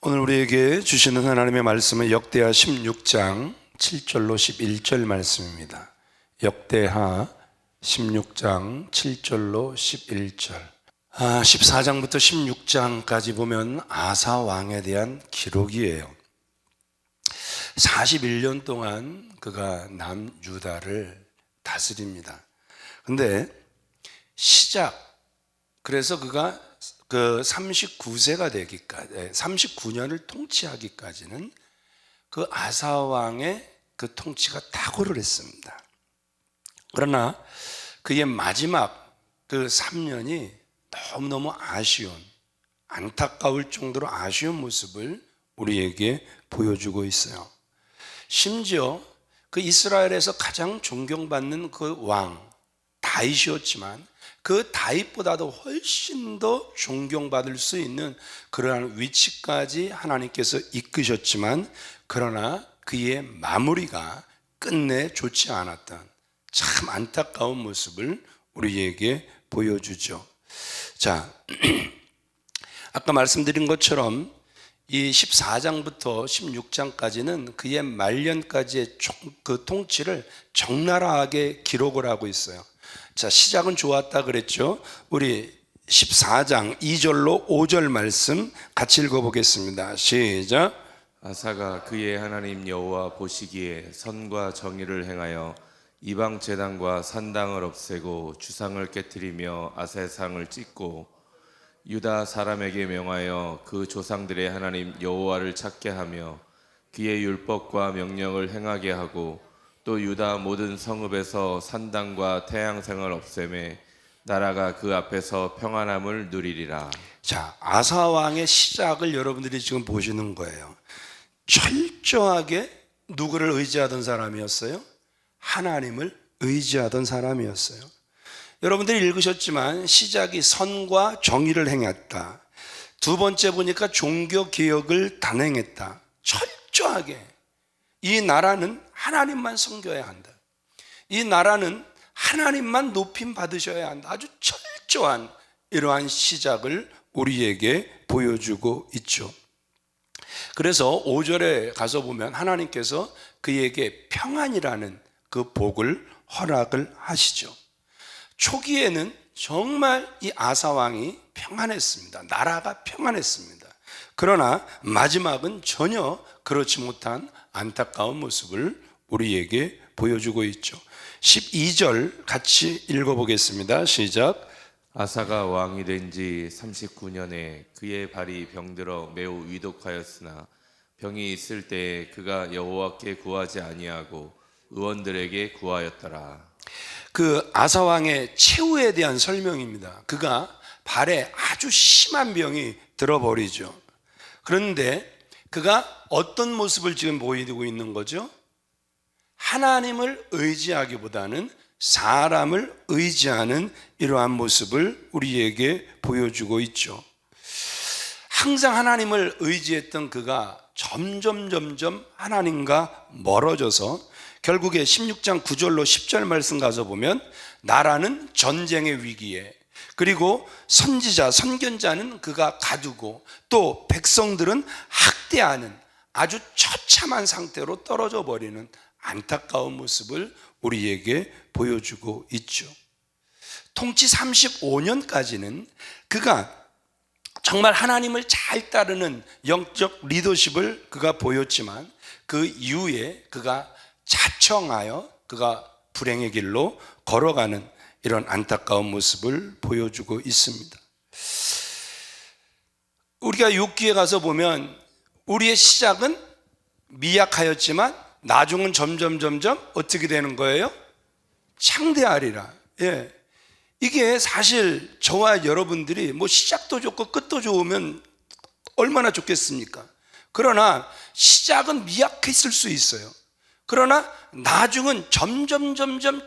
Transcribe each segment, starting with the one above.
오늘 우리에게 주시는 하나님의 말씀은 역대하 16장 7절로 11절 말씀입니다. 역대하 16장 7절로 11절. 14장부터 16장까지 보면 아사 왕에 대한 기록이에요. 41년 동안 그가 남유다를 다스립니다. 근데 그래서 그가 39세가 되기까지, 39년을 통치하기까지는 그 아사 왕의 그 통치가 탁월을 했습니다. 그러나 그의 마지막 그 3년이 너무너무 안타까울 정도로 아쉬운 모습을 우리에게 보여주고 있어요. 심지어 그 이스라엘에서 가장 존경받는 그 왕 다윗이었지만 그 다윗보다도 훨씬 더 존경받을 수 있는 그러한 위치까지 하나님께서 이끄셨지만, 그러나 그의 마무리가 끝내 좋지 않았던 참 안타까운 모습을 우리에게 보여주죠. 자, 아까 말씀드린 것처럼 이 14장부터 16장까지는 그의 말년까지의 그 통치를 적나라하게 기록을 하고 있어요. 자, 시작은 좋았다 그랬죠. 우리 14장 2절로 5절 말씀 같이 읽어보겠습니다. 시작. 아사가 그의 하나님 여호와 보시기에 선과 정의를 행하여 이방 제단과 산당을 없애고 주상을 깨뜨리며 아세상을 찢고 유다 사람에게 명하여 그 조상들의 하나님 여호와를 찾게 하며 그의 율법과 명령을 행하게 하고 또 유다 모든 성읍에서 산당과 태양생을 없애매 나라가 그 앞에서 평안함을 누리리라. 자, 아사 왕의 시작을 여러분들이 지금 보시는 거예요. 철저하게 누구를 의지하던 사람이었어요? 하나님을 의지하던 사람이었어요. 여러분들이 읽으셨지만 시작이 선과 정의를 행했다. 두 번째 보니까 종교개혁을 단행했다. 철저하게 이 나라는 하나님만 섬겨야 한다. 이 나라는 하나님만 높임 받으셔야 한다. 아주 철저한 이러한 시작을 우리에게 보여주고 있죠. 그래서 5절에 가서 보면 하나님께서 그에게 평안이라는 그 복을 허락을 하시죠. 초기에는 정말 이 아사 왕이 평안했습니다. 나라가 평안했습니다. 그러나 마지막은 전혀 그렇지 못한 안타까운 모습을 우리에게 보여주고 있죠. 12절 같이 읽어보겠습니다. 시작. 아사가 왕이 된 지 39년에 그의 발이 병들어 매우 위독하였으나 병이 있을 때에 그가 여호와께 구하지 아니하고 의원들에게 구하였더라. 그 아사 왕의 최후에 대한 설명입니다. 그가 발에 아주 심한 병이 들어버리죠. 그런데 그가 어떤 모습을 지금 보이고 있는 거죠? 하나님을 의지하기보다는 사람을 의지하는 이러한 모습을 우리에게 보여주고 있죠. 항상 하나님을 의지했던 그가 점점 하나님과 멀어져서 결국에 16장 9절로 10절 말씀 가서 보면 나라는 전쟁의 위기에, 그리고 선견자는 그가 가두고 또 백성들은 학대하는 아주 처참한 상태로 떨어져 버리는 안타까운 모습을 우리에게 보여주고 있죠. 통치 35년까지는 그가 정말 하나님을 잘 따르는 영적 리더십을 그가 보였지만 그 이후에 그가 자청하여 그가 불행의 길로 걸어가는 이런 안타까운 모습을 보여주고 있습니다. 우리가 욥기에 가서 보면 우리의 시작은 미약하였지만 나중은 점점 어떻게 되는 거예요? 창대하리라. 예. 이게 사실 저와 여러분들이 뭐 시작도 좋고 끝도 좋으면 얼마나 좋겠습니까? 그러나 시작은 미약했을 수 있어요. 그러나 나중은 점점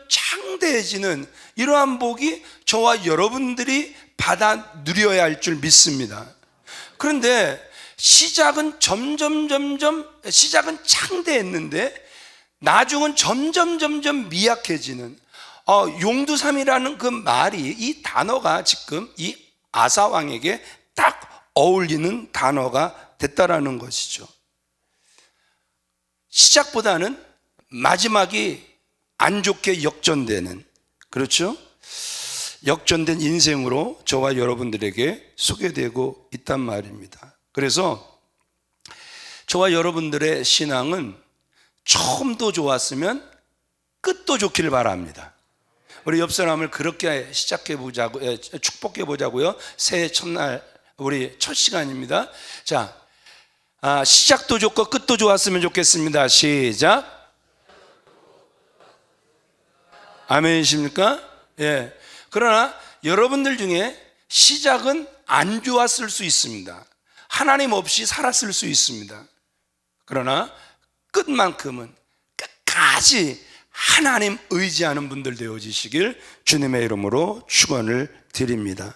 창대해지는 이러한 복이 저와 여러분들이 받아 누려야 할 줄 믿습니다. 그런데 시작은 시작은 창대했는데 나중은 점점 미약해지는, 용두삼이라는 그 말이, 이 단어가 지금 이 아사 왕에게 딱 어울리는 단어가 됐다라는 것이죠. 시작보다는 마지막이 안 좋게 역전되는, 그렇죠? 역전된 인생으로 저와 여러분들에게 소개되고 있단 말입니다. 그래서 저와 여러분들의 신앙은 처음도 좋았으면 끝도 좋기를 바랍니다. 우리 옆 사람을 그렇게 시작해 보자고, 축복해 보자고요. 새해 첫날 우리 첫 시간입니다. 자, 시작도 좋고 끝도 좋았으면 좋겠습니다. 시작. 아멘이십니까? 예. 그러나 여러분들 중에 시작은 안 좋았을 수 있습니다. 하나님 없이 살았을 수 있습니다. 그러나 끝만큼은 끝까지 하나님 의지하는 분들 되어지시길 주님의 이름으로 축원을 드립니다.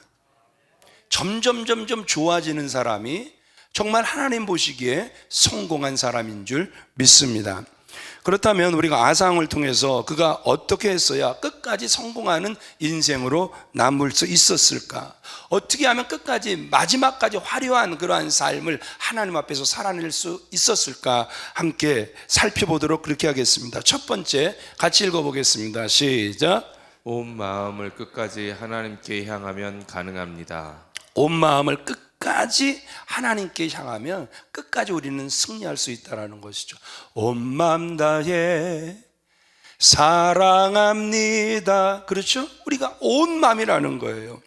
점점 좋아지는 사람이 정말 하나님 보시기에 성공한 사람인 줄 믿습니다. 그렇다면 우리가 아상을 통해서 그가 어떻게 했어야 끝까지 성공하는 인생으로 남을 수 있었을까? 어떻게 하면 끝까지 마지막까지 화려한 그러한 삶을 하나님 앞에서 살아낼 수 있었을까? 함께 살펴보도록 그렇게 하겠습니다. 첫 번째 같이 읽어보겠습니다. 시작. 온 마음을 끝까지 하나님께 향하면 가능합니다. 온 마음을 끝까지 하나님께 향하면 끝까지 우리는 승리할 수 있다는 것이죠. 온 마음 다해 사랑합니다. 그렇죠? 우리가 온 마음이라는 거예요.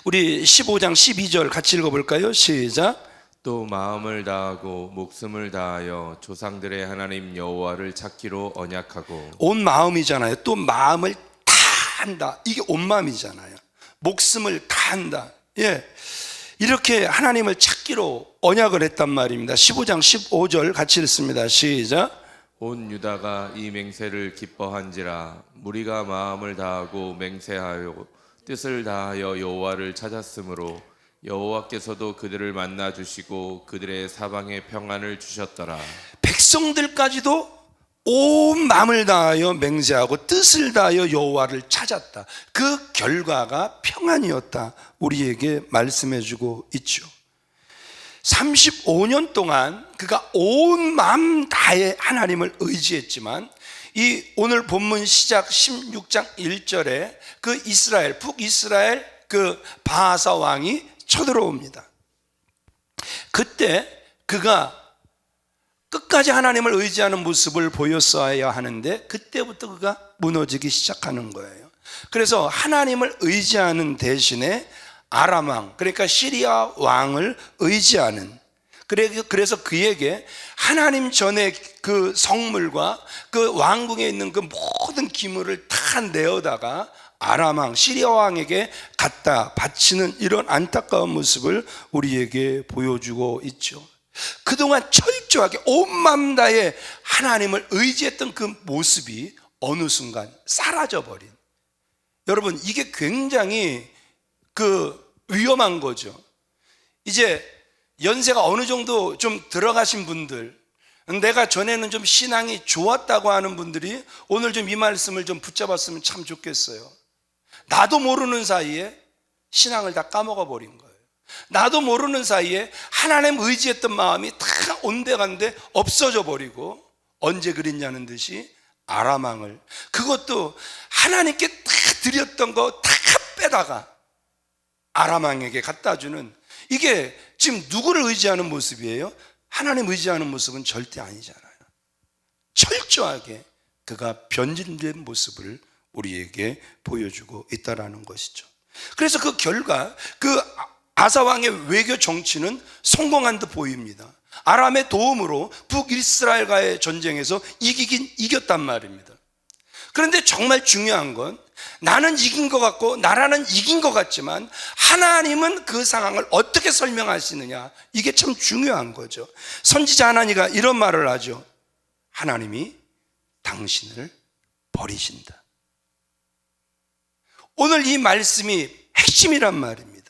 우리 15장 12절 같이 읽어볼까요? 시작. 또 마음을 다하고 목숨을 다하여 조상들의 하나님 여호와를 찾기로 언약하고. 온 마음이잖아요. 또 마음을 다한다. 이게 온 마음이잖아요. 목숨을 다한다. 예, 이렇게 하나님을 찾기로 언약을 했단 말입니다. 15장 15절 같이 읽습니다. 시작. 온 유다가 이 맹세를 기뻐한지라 무리가 마음을 다하고 맹세하여 뜻을 다하여 여호와를 찾았으므로 여호와께서도 그들을 만나 주시고 그들의 사방에 평안을 주셨더라. 백성들까지도 온 마음을 다하여 맹세하고 뜻을 다하여 여호와를 찾았다. 그 결과가 평안이었다. 우리에게 말씀해주고 있죠. 35년 동안 그가 온 마음 다해 하나님을 의지했지만 이 오늘 본문 시작 16장 1절에 그 이스라엘, 북이스라엘 그 바하사 왕이 쳐들어옵니다. 그때 그가 끝까지 하나님을 의지하는 모습을 보였어야 하는데 그때부터 그가 무너지기 시작하는 거예요. 그래서 하나님을 의지하는 대신에 아람 왕, 그러니까 시리아 왕을 의지하는, 그래서 그에게 하나님 전에 그 성물과 그 왕궁에 있는 그 모든 기물을 다 내어다가 아람 왕, 시리아 왕에게 갖다 바치는 이런 안타까운 모습을 우리에게 보여주고 있죠. 그동안 철저하게 온 마음 다해 하나님을 의지했던 그 모습이 어느 순간 사라져버린, 여러분 이게 굉장히 위험한 거죠. 이제 연세가 어느 정도 좀 들어가신 분들, 내가 전에는 좀 신앙이 좋았다고 하는 분들이 오늘 좀 이 말씀을 좀 붙잡았으면 참 좋겠어요. 나도 모르는 사이에 신앙을 다 까먹어 버린 거예요. 나도 모르는 사이에 하나님 의지했던 마음이 다 온데간데 없어져 버리고, 언제 그랬냐는 듯이 아람 왕을, 그것도 하나님께 다 드렸던 거 다 빼다가 아람 왕에게 갖다 주는, 이게 지금 누구를 의지하는 모습이에요? 하나님 의지하는 모습은 절대 아니잖아요. 철저하게 그가 변질된 모습을 우리에게 보여주고 있다라는 것이죠. 그래서 그 결과 그 아사 왕의 외교 정치는 성공한 듯 보입니다. 아람의 도움으로 북이스라엘과의 전쟁에서 이겼단 말입니다. 그런데 정말 중요한 건, 나는 이긴 것 같고 나라는 이긴 것 같지만 하나님은 그 상황을 어떻게 설명하시느냐, 이게 참 중요한 거죠. 선지자 하나니가 이런 말을 하죠. 하나님이 당신을 버리신다. 오늘 이 말씀이 핵심이란 말입니다.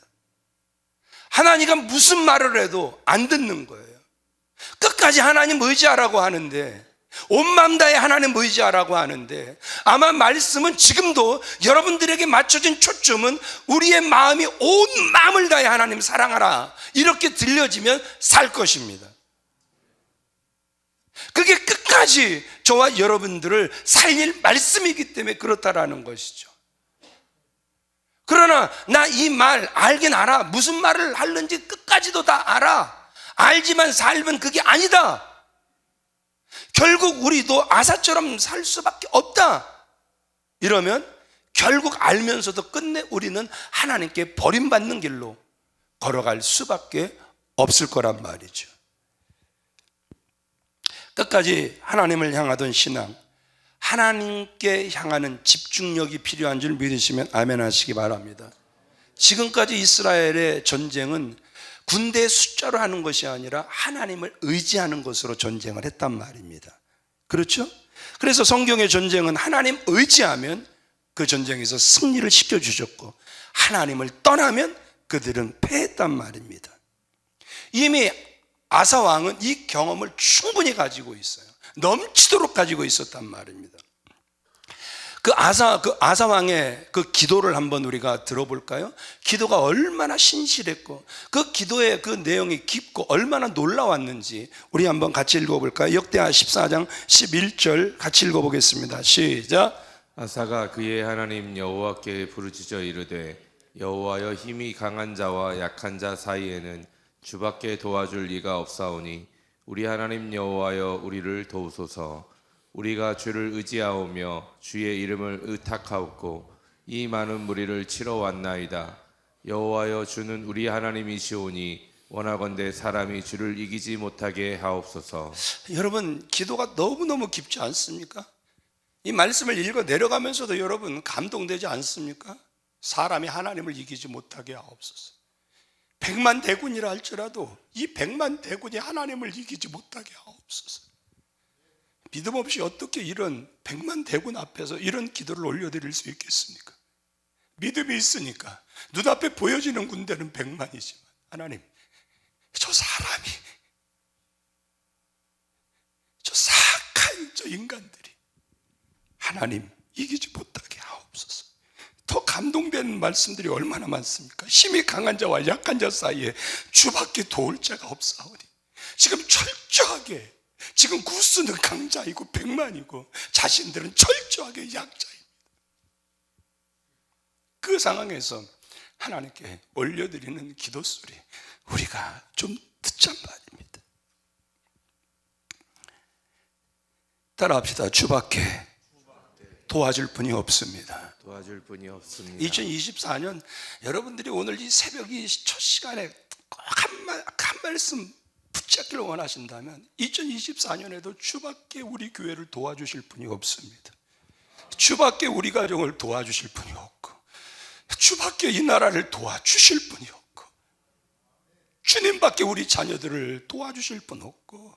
하나님가 무슨 말을 해도 안 듣는 거예요. 끝까지 하나님 의지하라고 하는데 온 마음 다해 하나님 의지하라고 하는데, 아마 말씀은 지금도 여러분들에게 맞춰진 초점은 우리의 마음이 온 마음을 다해 하나님 사랑하라 이렇게 들려지면 살 것입니다. 그게 끝까지 저와 여러분들을 살릴 말씀이기 때문에 그렇다라는 것이죠. 그러나 나 이 말 알긴 알아, 무슨 말을 하는지 끝까지도 다 알아, 알지만 삶은 그게 아니다. 결국 우리도 아사처럼 살 수밖에 없다 이러면 결국 알면서도 끝내 우리는 하나님께 버림받는 길로 걸어갈 수밖에 없을 거란 말이죠. 끝까지 하나님을 향하던 신앙, 하나님께 향하는 집중력이 필요한 줄 믿으시면 아멘 하시기 바랍니다. 지금까지 이스라엘의 전쟁은 군대 숫자로 하는 것이 아니라 하나님을 의지하는 것으로 전쟁을 했단 말입니다. 그렇죠? 그래서 성경의 전쟁은 하나님 의지하면 그 전쟁에서 승리를 시켜주셨고, 하나님을 떠나면 그들은 패했단 말입니다. 이미 아사 왕은 이 경험을 충분히 가지고 있어요. 넘치도록 가지고 있었단 말입니다. 그 아사 왕의 그 기도를 한번 우리가 들어볼까요? 기도가 얼마나 신실했고 그 기도의 그 내용이 깊고 얼마나 놀라웠는지 우리 한번 같이 읽어볼까요? 역대하 14장 11절 같이 읽어보겠습니다. 시작. 아사가 그의 하나님 여호와께 부르짖어 이르되 여호와여, 힘이 강한 자와 약한 자 사이에는 주밖에 도와줄 이가 없사오니 우리 하나님 여호와여, 우리를 도우소서. 우리가 주를 의지하오며 주의 이름을 의탁하옵고 이 많은 무리를 치러 왔나이다. 여호와여, 주는 우리 하나님이시오니 원하건대 사람이 주를 이기지 못하게 하옵소서. 여러분, 기도가 너무너무 깊지 않습니까? 이 말씀을 읽어 내려가면서도 여러분 감동되지 않습니까? 사람이 하나님을 이기지 못하게 하옵소서. 100만 대군이라 할지라도 이 100만 대군이 하나님을 이기지 못하게 하옵소서. 믿음 없이 어떻게 이런 100만 대군 앞에서 이런 기도를 올려드릴 수 있겠습니까? 믿음이 있으니까 눈앞에 보여지는 군대는 100만이지만 하나님, 저 사람이, 저 사악한 저 인간들이 하나님 이기지 못하게 하옵소서. 더 감동되는 말씀들이 얼마나 많습니까? 힘이 강한 자와 약한 자 사이에 주밖에 도울 자가 없사오니, 지금 철저하게 지금 구스는 강자이고 100만이고 자신들은 철저하게 약자입니다. 그 상황에서 하나님께 올려드리는 기도 소리 우리가 좀 듣잔 말입니다. 따라합시다. 주밖에 도와줄 분이 없습니다. 도와줄 분이 없습니다. 2024년 여러분들이 오늘 이 새벽이 첫 시간에 한 말씀 붙잡기를 원하신다면 2024년에도 주밖에 우리 교회를 도와주실 분이 없습니다. 주밖에 우리 가정을 도와주실 분이 없고, 주밖에 이 나라를 도와주실 분이 없고, 주님밖에 우리 자녀들을 도와주실 분 없고,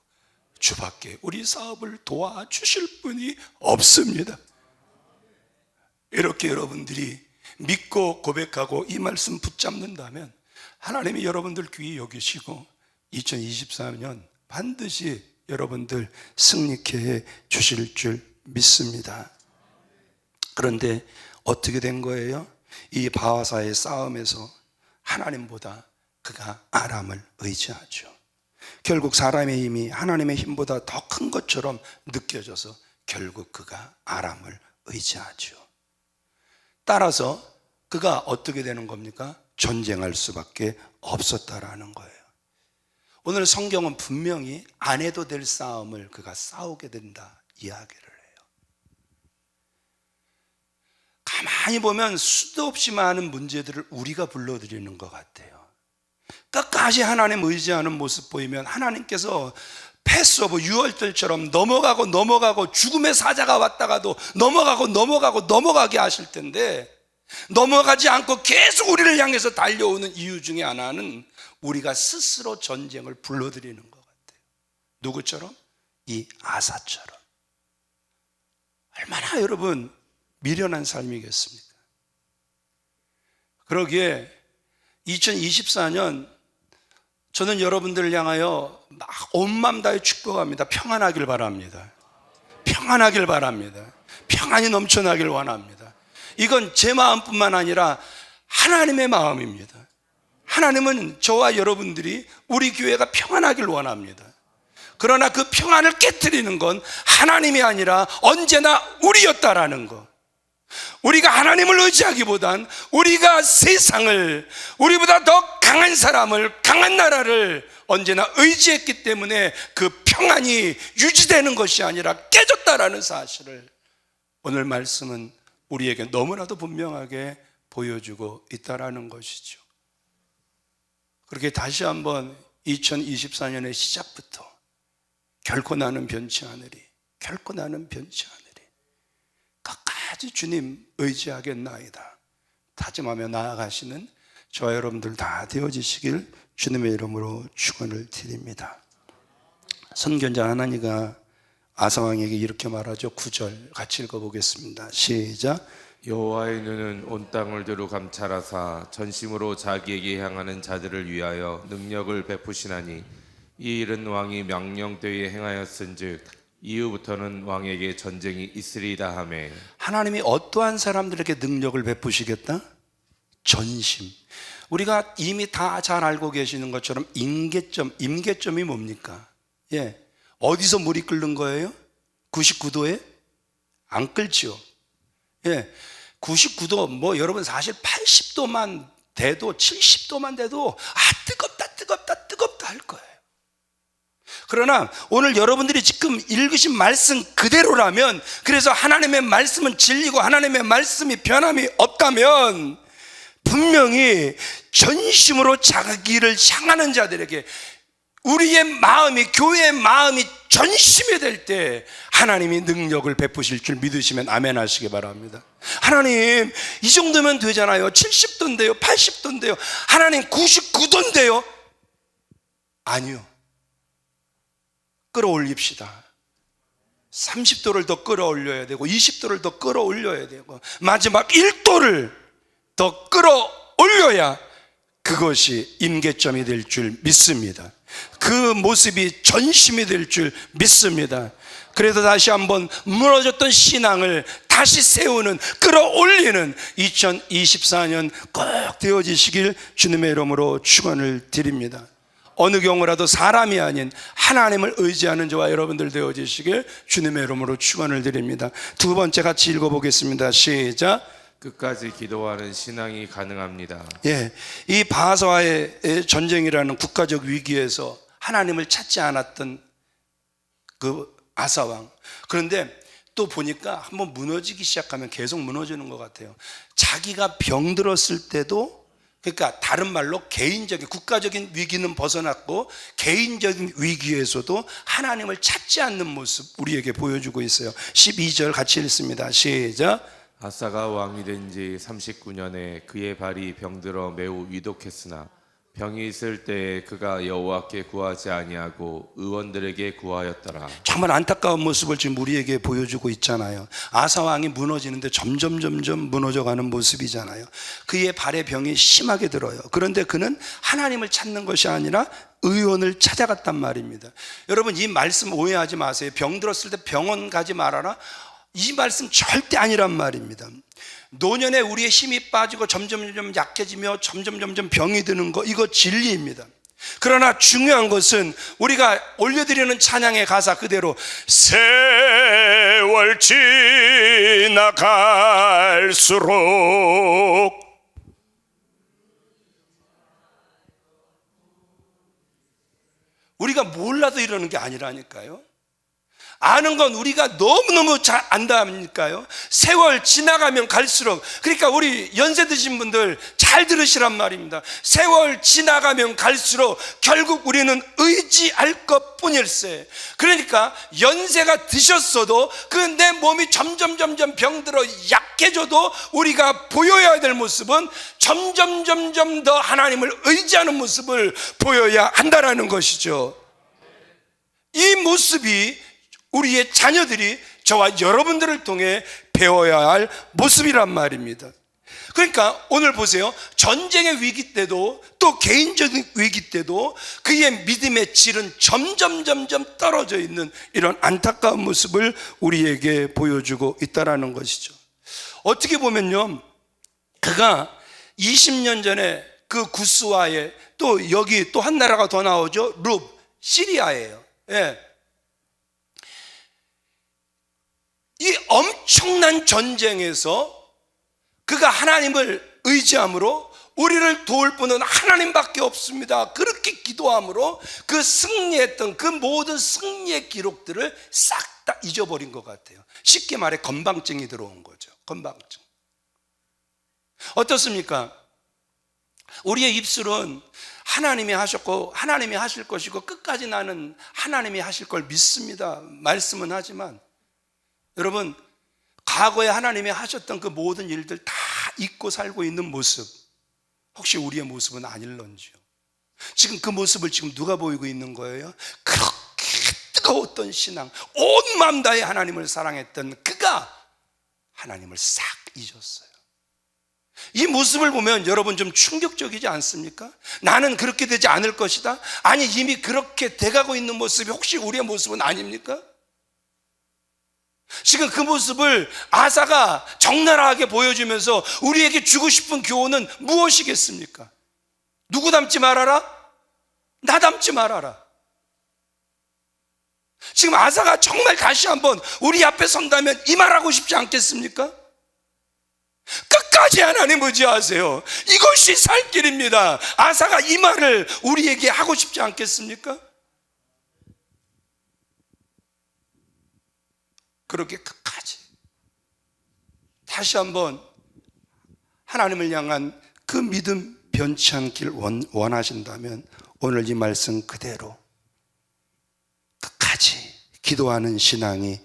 주밖에 우리 사업을 도와주실 분이 없습니다. 이렇게 여러분들이 믿고 고백하고 이 말씀 붙잡는다면 하나님이 여러분들 귀히 여기시고 2024년 반드시 여러분들 승리케 해 주실 줄 믿습니다. 그런데 어떻게 된 거예요? 이 바하사의 싸움에서 하나님보다 그가 아람을 의지하죠. 결국 사람의 힘이 하나님의 힘보다 더 큰 것처럼 느껴져서 결국 그가 아람을 의지하죠. 따라서 그가 어떻게 되는 겁니까? 전쟁할 수밖에 없었다라는 거예요. 오늘 성경은 분명히 안 해도 될 싸움을 그가 싸우게 된다 이야기를 해요. 가만히 보면 수도 없이 많은 문제들을 우리가 불러들이는 것 같아요. 끝까지 하나님 의지하는 모습 보이면 하나님께서 패스오브 유월절처럼 넘어가고 죽음의 사자가 왔다가도 넘어가게 하실 텐데, 넘어가지 않고 계속 우리를 향해서 달려오는 이유 중에 하나는 우리가 스스로 전쟁을 불러들이는 것 같아요. 누구처럼? 이 아사처럼. 얼마나 여러분 미련한 삶이겠습니까? 그러기에 2024년 저는 여러분들을 향하여 온 마음 다해 축복합니다. 평안하길 바랍니다. 평안하길 바랍니다. 평안이 넘쳐나길 원합니다. 이건 제 마음뿐만 아니라 하나님의 마음입니다. 하나님은 저와 여러분들이 우리 교회가 평안하길 원합니다. 그러나 그 평안을 깨트리는 건 하나님이 아니라 언제나 우리였다라는 거. 우리가 하나님을 의지하기보단 우리가 세상을, 우리보다 더 강한 사람을, 강한 나라를 언제나 의지했기 때문에 그 평안이 유지되는 것이 아니라 깨졌다라는 사실을 오늘 말씀은 우리에게 너무나도 분명하게 보여주고 있다라는 것이죠. 그렇게 다시 한번 2024년의 시작부터 결코 나는 변치 않으리, 결코 나는 변치 않으리, 끝까지 주님 의지하겠나이다 다짐하며 나아가시는 저와 여러분들 다 되어지시길 주님의 이름으로 축원을 드립니다. 선견자 하나니가 아사왕에게 이렇게 말하죠. 9절 같이 읽어보겠습니다. 시작. 여호와의 눈은 온 땅을 두루 감찰하사 전심으로 자기에게 향하는 자들을 위하여 능력을 베푸시나니 이 일은 왕이 명령되이 행하였은즉 이후부터는 왕에게 전쟁이 있으리다 하매. 하나님이 어떠한 사람들에게 능력을 베푸시겠다? 전심. 우리가 이미 다 잘 알고 계시는 것처럼 임계점이 뭡니까? 예, 어디서 물이 끓는 거예요? 99도에? 안 끓지요. 예, 99도, 뭐 여러분 사실 80도만 돼도 70도만 돼도 뜨겁다 할 거예요. 그러나 오늘 여러분들이 지금 읽으신 말씀 그대로라면, 그래서 하나님의 말씀은 진리고 하나님의 말씀이 변함이 없다면 분명히 전심으로 자기를 향하는 자들에게 우리의 마음이, 교회의 마음이 전심이 될 때 하나님이 능력을 베푸실 줄 믿으시면 아멘 하시기 바랍니다. 하나님 이 정도면 되잖아요. 70도인데요, 80도인데요, 하나님 99도인데요. 아니요, 끌어올립시다. 30도를 더 끌어올려야 되고 20도를 더 끌어올려야 되고 마지막 1도를 더 끌어올려야 그것이 임계점이 될 줄 믿습니다. 그 모습이 전심이 될 줄 믿습니다. 그래서 다시 한번 무너졌던 신앙을 다시 세우는, 끌어올리는 2024년 꼭 되어지시길 주님의 이름으로 축원을 드립니다. 어느 경우라도 사람이 아닌 하나님을 의지하는 저와 여러분들 되어지시길 주님의 이름으로 축원을 드립니다. 두 번째 같이 읽어보겠습니다. 시작. 끝까지 기도하는 신앙이 가능합니다. 예, 이 바하사와의 전쟁이라는 국가적 위기에서 하나님을 찾지 않았던 그 아사왕. 그런데 또 보니까 한번 무너지기 시작하면 계속 무너지는 것 같아요. 자기가 병들었을 때도, 그러니까 다른 말로 개인적인, 국가적인 위기는 벗어났고 개인적인 위기에서도 하나님을 찾지 않는 모습 우리에게 보여주고 있어요. 12절 같이 읽습니다. 시작. 아사가 왕이 된 지 39년에 그의 발이 병들어 매우 위독했으나 병이 있을 때에 그가 여호와께 구하지 아니하고 의원들에게 구하였더라. 정말 안타까운 모습을 지금 우리에게 보여주고 있잖아요. 아사 왕이 무너지는데 점점 무너져가는 모습이잖아요. 그의 발에 병이 심하게 들어요. 그런데 그는 하나님을 찾는 것이 아니라 의원을 찾아갔단 말입니다. 여러분 이 말씀 오해하지 마세요. 병 들었을 때 병원 가지 말아라, 이 말씀 절대 아니란 말입니다. 노년에 우리의 힘이 빠지고 점점 약해지며 점점 병이 드는 거, 이거 진리입니다. 그러나 중요한 것은 우리가 올려드리는 찬양의 가사 그대로 세월 지나갈수록 우리가 몰라도 이러는 게 아니라니까요. 아는 건 우리가 너무너무 잘 안다니까요. 세월 지나가면 갈수록, 그러니까 우리 연세 드신 분들 잘 들으시란 말입니다. 세월 지나가면 갈수록 결국 우리는 의지할 것 뿐일세. 그러니까 연세가 드셨어도 그 내 몸이 점점 병들어 약해져도 우리가 보여야 될 모습은 점점 더 하나님을 의지하는 모습을 보여야 한다라는 것이죠. 이 모습이 우리의 자녀들이 저와 여러분들을 통해 배워야 할 모습이란 말입니다. 그러니까 오늘 보세요. 전쟁의 위기 때도 또 개인적인 위기 때도 그의 믿음의 질은 점점 떨어져 있는 이런 안타까운 모습을 우리에게 보여주고 있다라는 것이죠. 어떻게 보면요, 그가 20년 전에 그 구스와에 또 여기 또 한 나라가 더 나오죠. 룹, 시리아예요. 예. 이 엄청난 전쟁에서 그가 하나님을 의지함으로 우리를 도울 분은 하나님밖에 없습니다. 그렇게 기도함으로 그 승리했던 그 모든 승리의 기록들을 싹 다 잊어버린 것 같아요. 쉽게 말해 건방증이 들어온 거죠. 건방증. 어떻습니까? 우리의 입술은 하나님이 하셨고 하나님이 하실 것이고 끝까지 나는 하나님이 하실 걸 믿습니다. 말씀은 하지만 여러분, 과거에 하나님이 하셨던 그 모든 일들 다 잊고 살고 있는 모습, 혹시 우리의 모습은 아닐런지요? 지금 그 모습을 지금 누가 보이고 있는 거예요? 그렇게 뜨거웠던 신앙, 온 마음 다해 하나님을 사랑했던 그가 하나님을 싹 잊었어요. 이 모습을 보면 여러분 좀 충격적이지 않습니까? 나는 그렇게 되지 않을 것이다. 아니, 이미 그렇게 돼가고 있는 모습이 혹시 우리의 모습은 아닙니까? 지금 그 모습을 아사가 적나라하게 보여주면서 우리에게 주고 싶은 교훈은 무엇이겠습니까? 누구 닮지 말아라? 나 닮지 말아라. 지금 아사가 정말 다시 한번 우리 앞에 선다면 이 말하고 싶지 않겠습니까? 끝까지 하나님 의지하세요. 이것이 살 길입니다. 아사가 이 말을 우리에게 하고 싶지 않겠습니까? 그렇게 끝까지 다시 한번 하나님을 향한 그 믿음 변치 않길 원하신다면 오늘 이 말씀 그대로 끝까지 기도하는 신앙이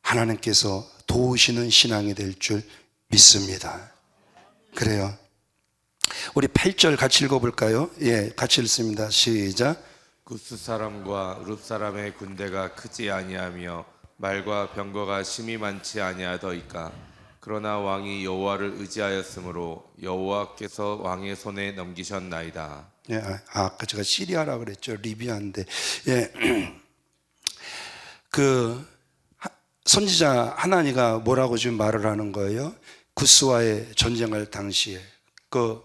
하나님께서 도우시는 신앙이 될 줄 믿습니다. 그래요. 우리 8절 같이 읽어볼까요? 예, 같이 읽습니다. 시작. 구스 사람과 룹 사람의 군대가 크지 아니하며 말과 병거가 심히 많지 아니하더이까. 그러나 왕이 여호와를 의지하였으므로 여호와께서 왕의 손에 넘기셨나이다. 예, 아까 제가 시리아라 그랬죠. 리비아인데, 예, 그 선지자 하나니가 뭐라고 지금 말을 하는 거예요? 구스와의 전쟁할 당시에 그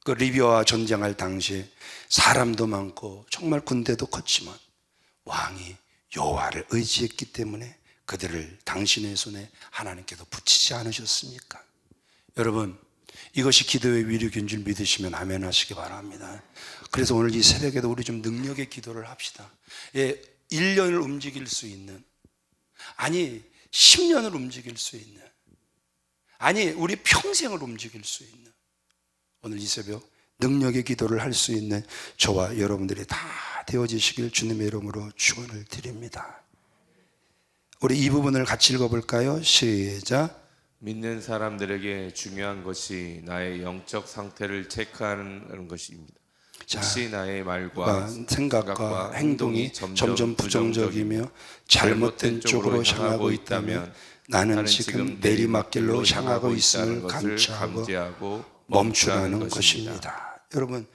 리비아와 전쟁할 당시에 사람도 많고 정말 군대도 컸지만 왕이 여호와를 의지했기 때문에 그들을 당신의 손에 하나님께서 붙이지 않으셨습니까? 여러분, 이것이 기도의 위력인 줄 믿으시면 아멘 하시기 바랍니다. 그래서 오늘 이 새벽에도 우리 좀 능력의 기도를 합시다. 예, 1년을 움직일 수 있는, 아니 10년을 움직일 수 있는, 아니 우리 평생을 움직일 수 있는, 오늘 이 새벽 능력의 기도를 할 수 있는 저와 여러분들이 다 되어지시길 주님의 이름으로 축원을 드립니다. 우리 이 부분을 같이 읽어볼까요? 시작. 믿는 사람들에게 중요한 것이 나의 영적 상태를 체크하는 것입니다. 혹시 나의 말과 생각과 행동이 점점 부정적이며 잘못된 쪽으로 향하고 있다면 나는 지금 내리막길로 향하고 있음을 감지하고 멈추라는 것입니다. 여러분,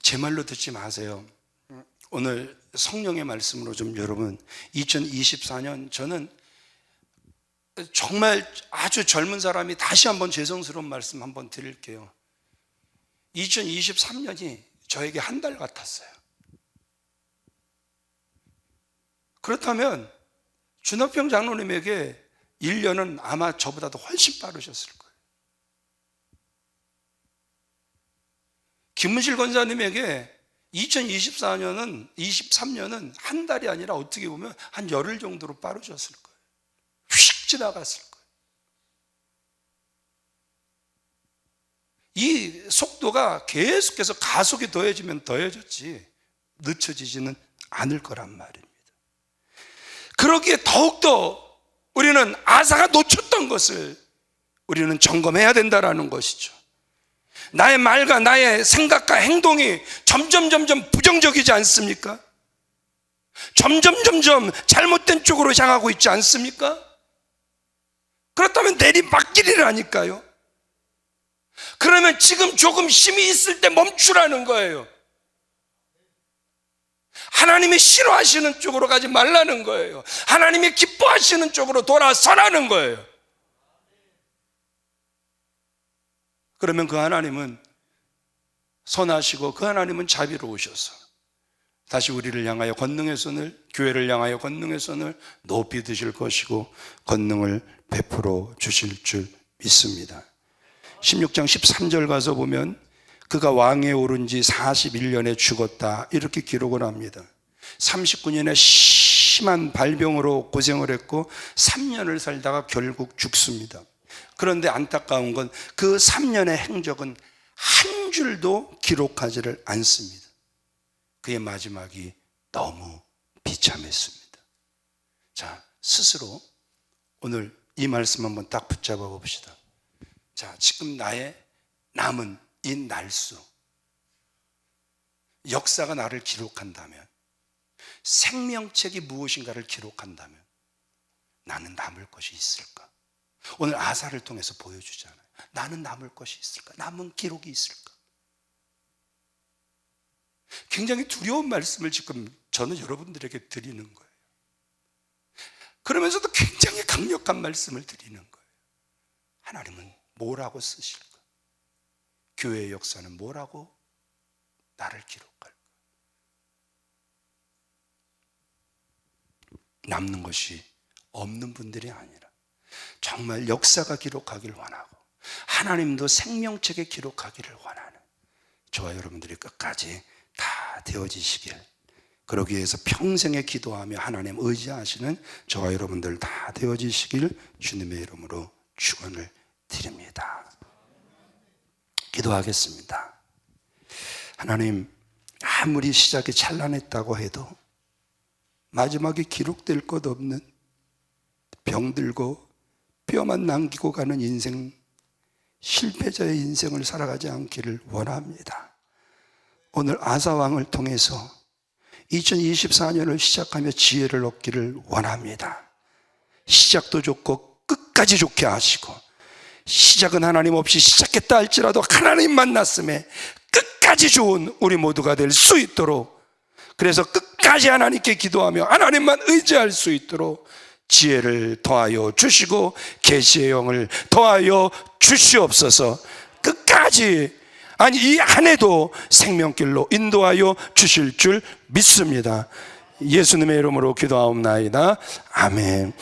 제 말로 듣지 마세요. 오늘 성령의 말씀으로 좀 여러분, 2024년 저는 정말 아주 젊은 사람이 다시 한번 죄송스러운 말씀 한번 드릴게요. 2023년이 저에게 한 달 같았어요. 그렇다면 준업병 장로님에게 1년은 아마 저보다도 훨씬 빠르셨을 거예요. 김문실 권사님에게 2023년은 한 달이 아니라 어떻게 보면 한 열흘 정도로 빠르셨을 거예요. 휙 지나갔을 거예요. 이 속도가 계속해서 가속이 더해지면 더해졌지 늦춰지지는 않을 거란 말입니다. 그러기에 더욱더 우리는 아사가 놓쳤던 것을 우리는 점검해야 된다는 것이죠. 나의 말과 나의 생각과 행동이 점점 부정적이지 않습니까? 점점 잘못된 쪽으로 향하고 있지 않습니까? 그렇다면 내리막길이라니까요. 그러면 지금 조금 힘이 있을 때 멈추라는 거예요. 하나님이 싫어하시는 쪽으로 가지 말라는 거예요. 하나님이 기뻐하시는 쪽으로 돌아서라는 거예요. 그러면 그 하나님은 선하시고 그 하나님은 자비로우셔서 다시 우리를 향하여 권능의 손을, 교회를 향하여 권능의 손을 높이 드실 것이고 권능을 베풀어 주실 줄 믿습니다. 16장 13절 가서 보면 그가 왕에 오른 지 41년에 죽었다 이렇게 기록을 합니다. 39년에 심한 발병으로 고생을 했고 3년을 살다가 결국 죽습니다. 그런데 안타까운 건 그 3년의 행적은 한 줄도 기록하지를 않습니다. 그의 마지막이 너무 비참했습니다. 자, 스스로 오늘 이 말씀 한번 딱 붙잡아 봅시다. 자, 지금 나의 남은 이 날수, 역사가 나를 기록한다면, 생명책이 무엇인가를 기록한다면 나는 남을 것이 있을까? 오늘 아사를 통해서 보여주잖아요. 나는 남을 것이 있을까? 남은 기록이 있을까? 굉장히 두려운 말씀을 지금 저는 여러분들에게 드리는 거예요. 그러면서도 굉장히 강력한 말씀을 드리는 거예요. 하나님은 뭐라고 쓰실까? 교회의 역사는 뭐라고 나를 기록할까? 남는 것이 없는 분들이 아니라 정말 역사가 기록하기를 원하고 하나님도 생명책에 기록하기를 원하는 저와 여러분들이 끝까지 다 되어지시길, 그러기 위해서 평생에 기도하며 하나님 의지하시는 저와 여러분들 다 되어지시길 주님의 이름으로 축원을 드립니다. 기도하겠습니다. 하나님, 아무리 시작이 찬란했다고 해도 마지막에 기록될 것 없는 병들고 뼈만 남기고 가는 인생, 실패자의 인생을 살아가지 않기를 원합니다. 오늘 아사왕을 통해서 2024년을 시작하며 지혜를 얻기를 원합니다. 시작도 좋고 끝까지 좋게 하시고, 시작은 하나님 없이 시작했다 할지라도 하나님 만났음에 끝까지 좋은 우리 모두가 될 수 있도록, 그래서 끝까지 하나님께 기도하며 하나님만 의지할 수 있도록 지혜를 더하여 주시고 계시의 영을 더하여 주시옵소서. 끝까지, 아니 이 한 해도 생명길로 인도하여 주실 줄 믿습니다. 예수님의 이름으로 기도하옵나이다. 아멘.